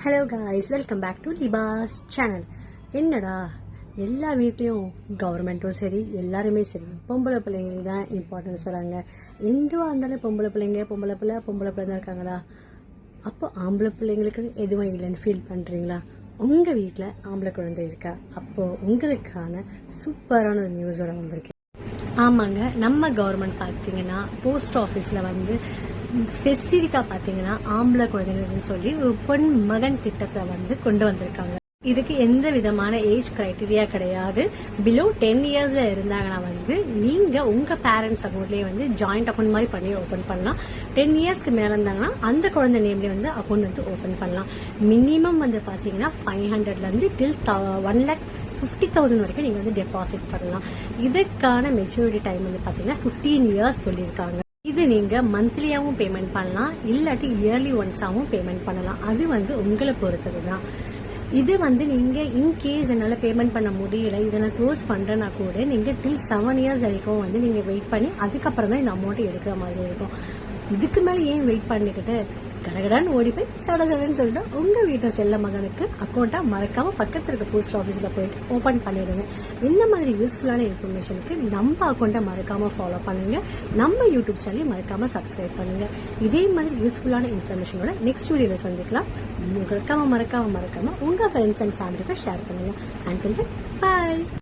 Hello guys, welcome back to Libas channel. என்னடா எல்லா வீட்லேயும் கவர்மெண்ட்டும் சரி எல்லாருமே சரி பொம்பளை பிள்ளைங்களுக்கு தான் இம்பார்ட்டன்ஸ் தராங்க. எதுவாக இருந்தாலும் பொம்பளை பிள்ளை தான் இருக்காங்களா? அப்போ ஆம்பளை பிள்ளைங்களுக்கு எதுவும் இல்லைன்னு ஃபீல் பண்ணுறீங்களா? உங்கள் வீட்டில் ஆம்பளை குழந்தை இருக்கா? அப்போது உங்களுக்கான சூப்பரான ஒரு நியூஸோட வந்திருக்கேன். ஆமாங்க, நம்ம கவர்மெண்ட் பார்த்தீங்கன்னா போஸ்ட் ஆஃபீஸில் ஸ்பெசிஃபிக்காக பார்த்தீங்கன்னா ஆம்பளை குழந்தைங்கன்னு சொல்லி ஒரு பொன் மகன் திட்டத்தை கொண்டு வந்திருக்காங்க. இதுக்கு எந்த விதமான ஏஜ் கிரைட்டீரியா கிடையாது. பிலோ 10 years இருந்தாங்கன்னா நீங்க உங்க பேரண்ட்ஸ் அக்கௌண்ட்லயே ஜாயிண்ட் அக்கௌண்ட் மாதிரி பண்ணி ஓபன் பண்ணலாம். 10 yearsக்கு மேல இருந்தாங்கன்னா அந்த குழந்தை நேம்லயே அக்கௌண்ட் ஓபன் பண்ணலாம். மினிமம் பாத்தீங்கன்னா 500ல இருந்து டில் 1,50,000 வரைக்கும் நீங்க டெபாசிட் பண்ணலாம். இதுக்கான மெச்சூரிட்டி டைம் பாத்தீங்கன்னா 15 years சொல்லியிருக்காங்க. இது நீங்க மந்த்லியாவும் பேமெண்ட் பண்ணலாம், இல்லாட்டி இயர்லி ஒன்ஸாவும் பேமெண்ட் பண்ணலாம். அது உங்களை பொறுத்தது தான். இது நீங்க இன்கேஸ் என்னால பேமெண்ட் பண்ண முடியல, இதை நான் க்ளோஸ் பண்றேன்னா கூட நீங்க டில் 7 years வரைக்கும் நீங்க வெயிட் பண்ணி அதுக்கப்புறம் தான் இந்த அமௌண்ட் எடுக்கிற மாதிரி இருக்கும். இதுக்கு மேல ஏன் வெயிட் பண்ணிக்கிட்டு கடகடான்னு ஓடி போய் சடன்னு சொல்லிட்டு உங்க வீட்டு செல்ல மகனுக்கு அக்கௌண்ட்டா மறக்காம பக்கத்துல இருக்க போஸ்ட் ஆஃபீஸ்ல போயிட்டு ஓபன் பண்ணிடுங்க. இந்த மாதிரி யூஸ்ஃபுல்லான இன்ஃபர்மேஷனுக்கு நம்ம அக்கௌண்ட்டை மறக்காம ஃபாலோ பண்ணுங்க. நம்ம யூடியூப் சேனலையும் மறக்காம சப்ஸ்கிரைப் பண்ணுங்க. இதே மாதிரி யூஸ்ஃபுல்லான இன்ஃபர்மேஷனோட நெக்ஸ்ட் வீடியோல சந்திக்கலாம். மறக்காம உங்க ஃப்ரெண்ட்ஸ் அண்ட் ஃபேமிலிக்கு ஷேர் பண்ணுங்க. Until then, by.